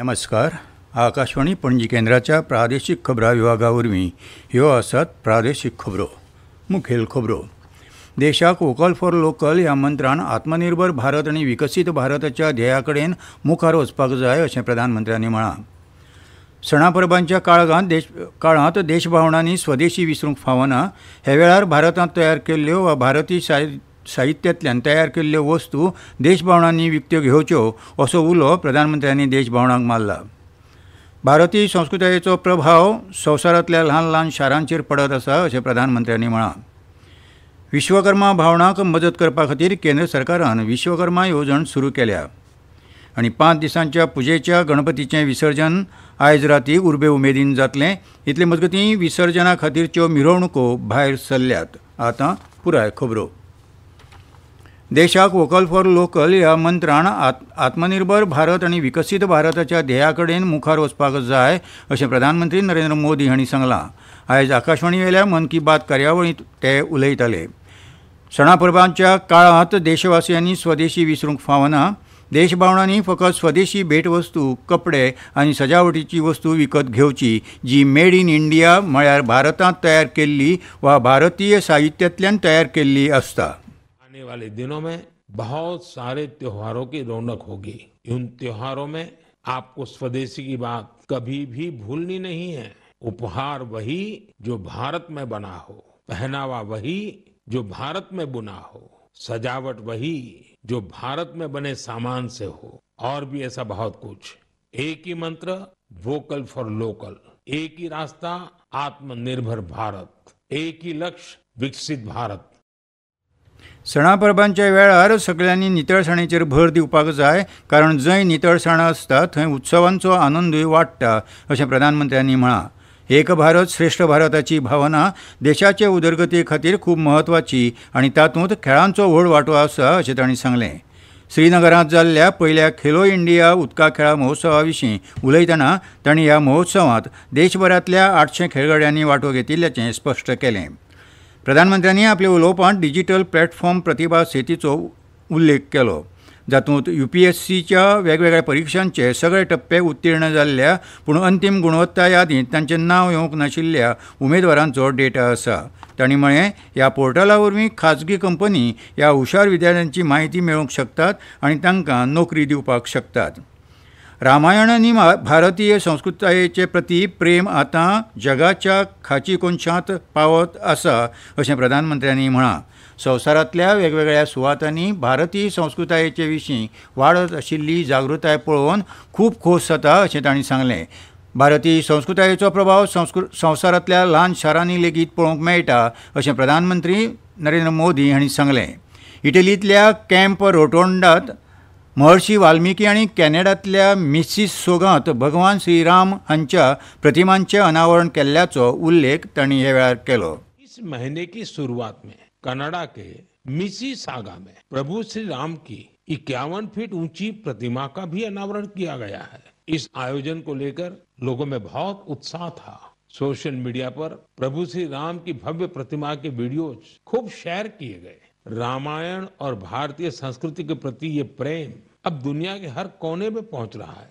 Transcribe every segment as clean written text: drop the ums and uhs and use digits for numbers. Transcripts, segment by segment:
नमस्कार. आकाशवाणी पणजी केंद्राच्या प्रादेशीक खबरां विभागावरवीं ह्यो आसात प्रादेशीक खबरो. मुखेल खबरो. देशाक वोकल फॉर लोकल ह्या मंत्रान आत्मनिर्भर भारत आनी विकसीत भारताच्या ध्येया कडेन मुखार वचपाक जाय अशें प्रधानमंत्र्यांनी म्हळां. सणा परबांच्या काळांत देशभावनांनी स्वदेशी विसरूंक फावना. हे वेळार भारतांत तयार केल्ल्यो वा भारतीय साहित्यांतल्यान तयार केल्ल्यो वस्तू देशभावनांनी विकत्यो घेवच्यो असो उलो प्रधानमंत्र्यांनी देशभावनांक मारला. भारतीय संस्कृतायेचो प्रभाव संवसारांतल्या ल्हान ल्हान शारांचेर पडत आसा अशें प्रधानमंत्र्यांनी म्हळां. विश्वकर्मा भावनांक मजत करपा खातीर केंद्र सरकारान विश्वकर्मा येवजण सुरू केल्या. आनी 5 दिसांच्या पुजेच्या गणपतीचें विसर्जन आयज राती उर्बे उमेदीन जातलें. इतले मजगतीं विसर्जना खातीरच्यो मिरवणुको भायर सरल्यात. आतां पुराय खबरो. देशाक वोकल फॉर लोकल ह्या मंत्रान आत्मनिर्भर भारत आनी विकसीत भारताच्या ध्येया कडेन मुखार वचपाक जाय अशें प्रधानमंत्री नरेंद्र मोदी हांणी सांगलां. आयज आकाशवाणी वेल्या मन की बात कार्यावळींत ते उलयताले. सणा परबांच्या काळांत देशवासियांनी स्वदेशी विसरूंक फावना. देशभावनांनी फकत स्वदेशी भेटवस्तू, कपडे आनी सजावटीची वस्तू विकत घेवची जी मेड इन इंडिया म्हळ्यार भारतांत तयार केल्ली वा भारतीय साहित्यांतल्यान तयार केल्ली आसता. आने वाले दिनों में बहुत सारे त्योहारों की रौनक होगी. उन त्योहारों में आपको स्वदेशी की बात कभी भी भूलनी नहीं है. उपहार वही जो भारत में बना हो, पहनावा वही जो भारत में बुना हो, सजावट वही जो भारत में बने सामान से हो, और भी ऐसा बहुत कुछ. एक ही मंत्र, वोकल फॉर लोकल. एक ही रास्ता, आत्मनिर्भर भारत. एक ही लक्ष्य, विकसित भारत. सणा परबांच्या वेळार सगळ्यांनी नितळसाणीचेर भर दिवपाक जाय, कारण जंय नितळसाण आसता थंय उत्सवांचो आनंदूय वाडटा अशें प्रधानमंत्र्यांनी म्हळां. एक भारत श्रेष्ठ भारताची भावना देशाचे उदरगते खातीर खूब म्हत्वाची आनी तातूंत खेळांचो व्हड वांटो आसा अशें तांणी सांगलें. श्रीनगरांत जाल्ल्या पयल्या खेलो इंडिया उदका खेळां महोत्सवा विशीं उलयतना तांणी ह्या महोत्सवांत देशभरांतल्या 800 खेळगड्यांनी वांटो घेतिल्ल्याचें स्पश्ट केलें. प्रधानमंत्र्यांनी आपल्या उलोवपांत डिजिटल प्लॅटफॉर्म प्रतिभा सेतीचो उल्लेख केलो. जातूंत UPSCच्या वेगवेगळ्या परिक्षांचे सगळे टप्पे उत्तीर्ण जाल्ल्या पूण अंतीम गुणवत्ता यादींत तांचें नांव येवंक नाशिल्ल्या उमेदवारांचो डेटा आसा. तांणी म्हळें, ह्या पोर्टला वरवीं खाजगी कंपनी ह्या हुशार विद्यार्थ्यांची म्हायती मेळोवंक शकतात आनी तांकां नोकरी दिवपाक शकतात. रामायण आनी भारतीय संस्कृतायेचे प्रती प्रेम आतां जगाच्या खाची कोनशांत पावत आसा अशें प्रधानमंत्र्यांनी म्हळां. संवसारांतल्या वेगवेगळ्या सुवातांनी भारतीय संस्कृतायेचे विशीं वाडत आशिल्ली जागृताय पळोवन खूब खोस जाता अशें तांणी सांगलें. भारतीय संस्कृतायेचो प्रभाव संवसारांतल्या ल्हान शारांनी लेगीत पळोवंक मेळटा अशें प्रधानमंत्री नरेंद्र मोदी हांणी सांगलें. इटलींतल्या कॅम्प रोटोंडांत महर्षी वाल्मिकी आनी कॅनडांतल्या मिसिसोगांत भगवान श्रीराम हांच्या प्रतिमांचें अनावरण केल्ल्याचो उल्लेख तांणी हे वेळार केलो. इस महीने की शुरुआत में कनाडा के मिसिसागा में प्रभु श्री राम की 51 फीट ऊंची प्रतिमा का भी अनावरण किया गया है. इस आयोजन को लेकर लोगों में बहुत उत्साह था. सोशल मीडिया पर प्रभु श्री राम की भव्य प्रतिमा के वीडियोज खूब शेयर किए गए. रामायण और भारतीय संस्कृति के प्रति ये प्रेम अब दुनिया के हर कोने में पहुंच रहा है.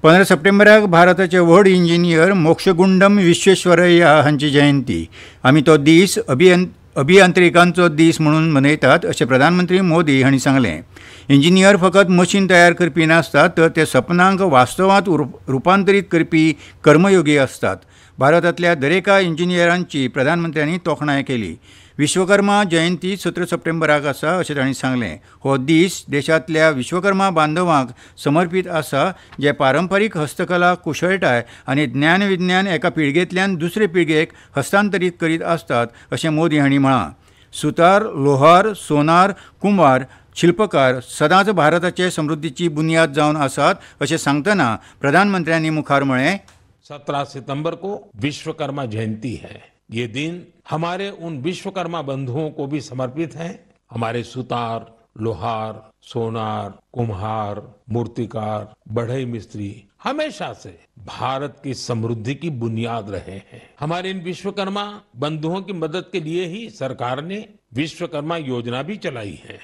15 सप्टेंबराक भारताचे व्हड इंजिनियर मोक्षगुंडम विश्वेश्वरय्या हांची जयंती. आमी तो दीस अभियांत्रिकांचो दीस म्हणून मनयतात अशें प्रधानमंत्री मोदी हांणी सांगलें. इंजिनियर फकत मशीन तयार करपी नासतात, तर ते सपनांक वास्तवांत रुपांतरीत करपी कर्मयोगी आसतात. भारतांतल्या दरेका इंजिनियरांची प्रधानमंत्र्यांनी तोखणाय केली. विश्वकर्मा जयंती 17 सप्टेंबराक आसा अशें तांणी सांगलें. हो दीस देशांतल्या विश्वकर्मा बांदवांक समर्पीत आसा, जे पारंपारीक हस्तकला, कुशळटाय आनी ज्ञान विज्ञान एका पिळगेंतल्यान दुसरे पिळगेक हस्तांतरीत करीत आसतात अशें मोदी हांणी म्हळां. सुतार, लोहार, सोनार, कुंभार, शिल्पकार सदांच भारताचे समृद्धीची बुनियाद जावन आसात अशें सांगतना प्रधानमंत्र्यांनी मुखार म्हळें, 17 सितंबर को विश्वकर्मा जयंती है. ये दिन हमारे उन विश्वकर्मा बंधुओं को भी समर्पित है. हमारे सुतार, लोहार, सोनार, कुम्हार, मूर्तिकार, बढ़ई मिस्त्री हमेशा से भारत की समृद्धि की बुनियाद रहे हैं. हमारे इन विश्वकर्मा बंधुओं की मदद के लिए ही सरकार ने विश्वकर्मा योजना भी चलाई है.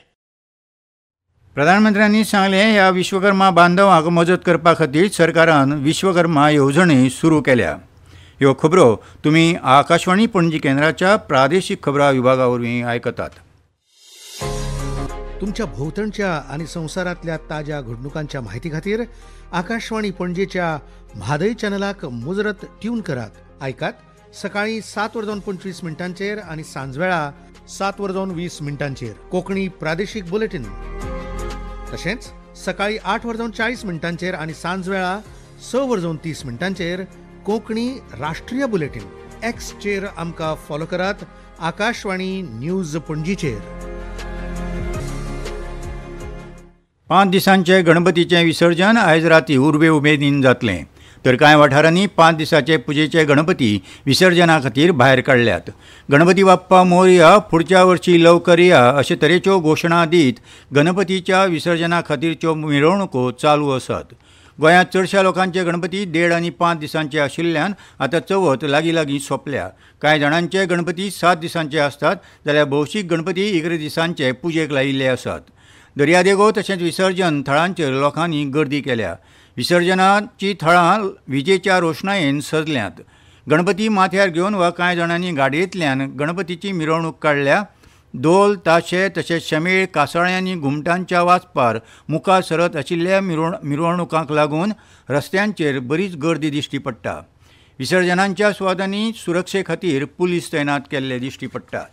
प्रधानमंत्र्यांनी सांगले ह्या विश्वकर्मा बांधवांक मजत करपा खातीर सरकारान विश्वकर्मा येवजणी सुरू केल्या. ह्यो खबरो तुमी आकाशवाणी पणजी केंद्राच्या प्रादेशीक खबरां विभागा वरवीं आयकतात. तुमच्या भोवतणच्या आणि संवसारांतल्या ताज्या घडणुकांच्या म्हायती खातीर आकाशवाणी पणजेच्या म्हादय चॅनलाक मुजरत ट्यून करात. आयकात सकाळी 7:25 आणि सांजवेळा 7:20 कोंकणी प्रादेशीक बुलेटिन. तशेंच सकाळी 8:40 आणि सांजवेळा 6:30 कोंकणी राष्ट्रीय बुलेटिन. एक्सचेर आमकां फॉलो करात. आकाशवाणी न्यूज पणजीचेर. 5 दिसांचे गणपतीचें विसर्जन आयज राती उर्बे उमेदीन जातलें, तर कांय वाठारांनी 5 दिसांचे पुजेचे गणपती विसर्जना खातीर भायर काडल्यात. गणपती बाप्पा मोरया, फुडच्या वर्षी लवकर या अशे तरेच्यो घोशणा दीत गणपतीच्या विसर्जना खातीरच्यो मिरवणुको चालू आसात. गोंयांत चडशा लोकांचे गणपती 1.5 आनी 5 दिसांचे आशिल्ल्यान आतां चवथ लागीं सोंपल्या. कांय जाणांचे गणपती 7 दिसांचे आसतात, जाल्यार भौशीक गणपती 11 दिसांचे पुजेक लायिल्ले आसात. दर्यादेगो तशेंच विसर्जन थळांचेर लोकांनी गर्दी केल्या. विसर्जनाची थळां विजेच्या रोशनायेन सजल्यांत. गणपती माथ्यार घेवन वा कांय जाणांनी गाडयेंतल्यान गणपतीची मिरवणूक काडल्या. दोल, ताशे तशेंच शामेळ, कासाळ्यांनी घुमटांच्या वाजपार मुखार सरत आशिल्ल्या मिरवणुकांक लागून रस्त्यांचेर बरीच गर्दी दिश्टी पडटा. विसर्जनांच्या सुवातांनी सुरक्षे खातीर पुलीस तैनात केल्ले दिश्टी पडटात.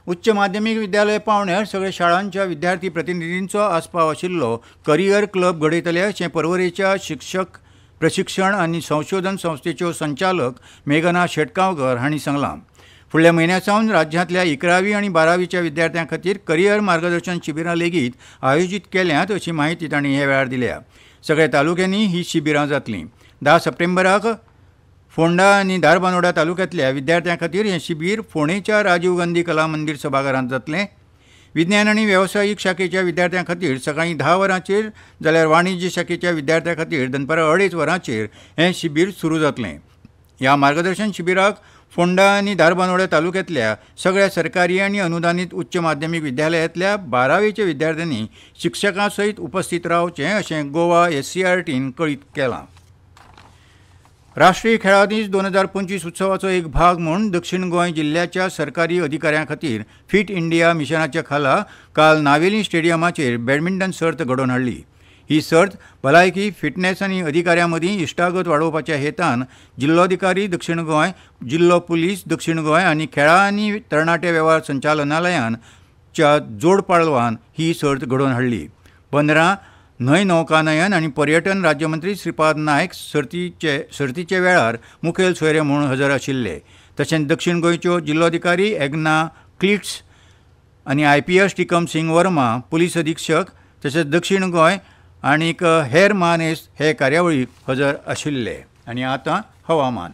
उच्च माध्यमीक विद्यालय पावण्यार सगळ्या शाळांच्या विद्यार्थी प्रतिनिधींचो आस्पाव आशिल्लो करियर क्लब घडयतले अशें पर्वरेच्या शिक्षक प्रशिक्षण आनी संशोधन संस्थेच्यो संचालक मेघना शेटगांवकर हांणी सांगलां. फुडल्या म्हयन्या सावन राज्यांतल्या 11वी आनी 12वीच्या विद्यार्थ्यां खातीर करियर मार्गदर्शन शिबिरां लेगीत आयोजीत केल्यांत अशी माहिती तांणी हे वेळार दिल्या. सगळ्या तालुक्यांनी ही शिबिरां जातलीं. 10 सप्टेंबराक फोंडा आनी धारबांदोडा तालुक्यांतल्या विद्यार्थ्यां खातीर हें शिबीर फोंडेच्या राजीव गांधी कला मंदिर सभाघरांत जातलें. विज्ञान आनी वेवसायीक शाखेच्या विद्यार्थ्यां खातीर सकाळीं 10 वरांचेर जाल्यार वाणिज्य शाखेच्या विद्यार्थ्यां खातीर दनपारां 2:30 वरांचेर हें शिबीर सुरू जातलें. ह्या मार्गदर्शन शिबिराक फोंडा आनी धारबांदोडा तालुक्यांतल्या सगळ्या सरकारी आनी अनुदानीत उच्च माध्यमीक विद्यालयांतल्या 12वेच्या विद्यार्थ्यांनी शिक्षकां सयत उपस्थित रावचें अशें गोवा SCRTन कळीत केलां. राष्ट्रीय खेळां दीस 2025 उत्सवाचो एक भाग म्हूण दक्षिण गोंय जिल्ल्याच्या सरकारी अधिकाऱ्यां खातीर फिट इंडिया मिशनाच्या खाला काल नावेली स्टेडियमाचेर बॅडमिंटन सर्त घडोवन हाडली. ही सर्त भलायकी, फिटनेस आनी अधिकाऱ्यां मदीं इश्टागत वाडोवपाच्या हेतान जिल्लोधिकारी दक्षिण गोंय, जिल्लो पुलीस दक्षिण गोंय आनी खेळां आनी तरणाटे वेव्हार संचालनालयाच्या जोड पाळवान ही सर्त घडोवन हाडली. 15 न्हंय नौकानयन आनी पर्यटन राज्यमंत्री श्रीपाद नायक सर्तीचे वेळार मुखेल सोयरे म्हूण हजर आशिल्ले. तशेंच दक्षिण गोंयच्यो जिल्लोधिकारी एग्ना क्लिट्स आनी IPS टिकम सिंग वर्मा, पुलीस अधीक्षक तशेंच दक्षिण गोंय आनीक हेर मानेस्त हे कार्यावळीक हजर आशिल्ले. आनी आतां हवामान.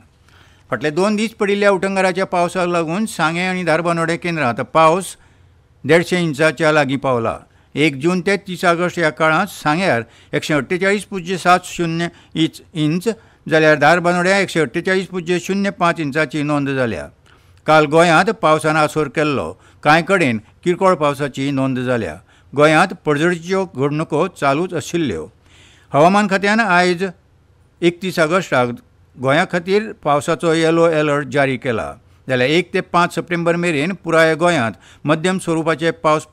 फाटले 2 दीस पडिल्ल्या उटंगाराच्या पावसाक लागून सांगे आनी धारबांदोडे केंद्रांत पावस 150 इंचाच्या लागीं पावला. 1 जून ते 30 ऑगस्ट ह्या काळांत सांग्यार 148.70 इंच जाल्यार धारबांदोड्या 148.05 इंचाची नोंद जाल्या. काल गोंयांत पावसान आसोर केल्लो. कांय कडेन किरकोळ पावसाची नोंद जाल्या. गोंयांत पडझडीच्यो घडणुको चालूच आशिल्ल्यो. हवामान खात्यान आयज 31 ऑगस्टाक गोंया खातीर पावसाचो येलो अलर्ट जारी केला. जाल्यार 1 ते 5 सप्टेंबर मेरेन पुराय गोंयांत मध्यम स्वरुपाचे पावस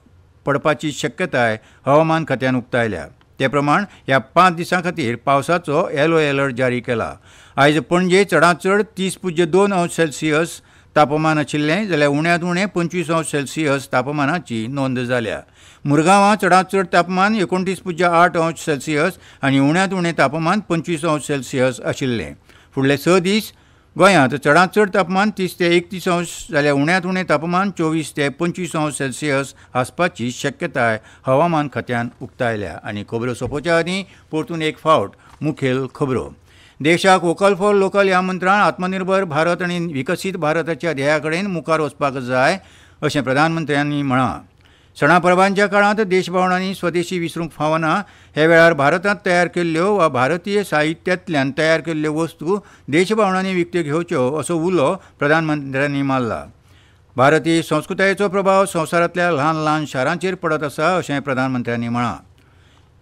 पडपाची शक्यताय हवामान खात्यान उक्तायल्या. ते प्रमाण ह्या 5 दिसां खातीर पावसाचो येलो अलर्ट जारी केला. आयज पणजे चडांत चड 30.2 अंश सेल्सियस तापमान आशिल्लें जाल्यार उण्यांत उणें 25 अंश सेल्सियस तापमानाची नोंद जाल्या. मुरगांवां चडांत चड तापमान 29.8 अंश सेल्सियस आनी उण्यांत उणें तापमान 25 अंश सेल्सियस आशिल्लें. फुडले 6 दीस गोंयांत चडांत चड तापमान 30 ते 31 अंश जाल्यार उण्यांत उणें तापमान 24 ते 25 अंश सेल्सियस आसपाची शक्यताय हवामान खात्यान उक्तायल्या. आनी खबरो सोंपोवच्या आदीं परतून एक फावट मुखेल खबरो. देशाक वोकल फॉर लोकल ह्या मंत्रान आत्मनिर्भर भारत आनी विकसीत भारताच्या ध्येया कडेन मुखार वचपाक जाय अशें प्रधानमंत्र्यांनी म्हळां. सणा परबांच्या काळांत देशभोंवडांनी स्वदेशी विसरूंक फावना. हे वेळार भारतांत तयार केल्ल्यो वा भारतीय साहित्यांतल्यान तयार केल्ल्यो वस्तू देशभोंवडांनी विकत्यो घेवच्यो असो उलो प्रधानमंत्र्यांनी मारला. भारतीय संस्कृतायेचो प्रभाव संवसारांतल्या ल्हान ल्हान शारांचेर पडत आसा अशें प्रधानमंत्र्यांनी म्हळां.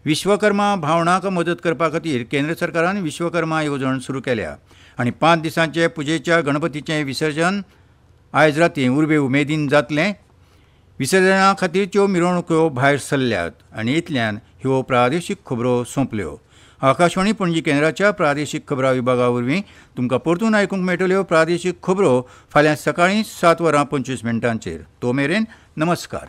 विश्वकर्मा भावनांक मदत करपा खातीर केंद्र सरकारान विश्वकर्मा येवजण सुरू केल्या आनी 5 दिसांचे पुजेच्या गणपतीचें विसर्जन आयज रातीं उर्बे उमेदीन जातलें. विसर्जना खातीरच्यो मिरवणुको भायर सरल्यात आनी इतल्यान ह्यो प्रादेशीक खबरो सोंपल्यो. आकाशवाणी पणजी केंद्राच्या प्रादेशीक खबरां विभागा वरवीं तुमकां परतून आयकूंक मेळटल्यो प्रादेशीक खबरो फाल्यां सकाळीं 7:25 तो मेरेन नमस्कार.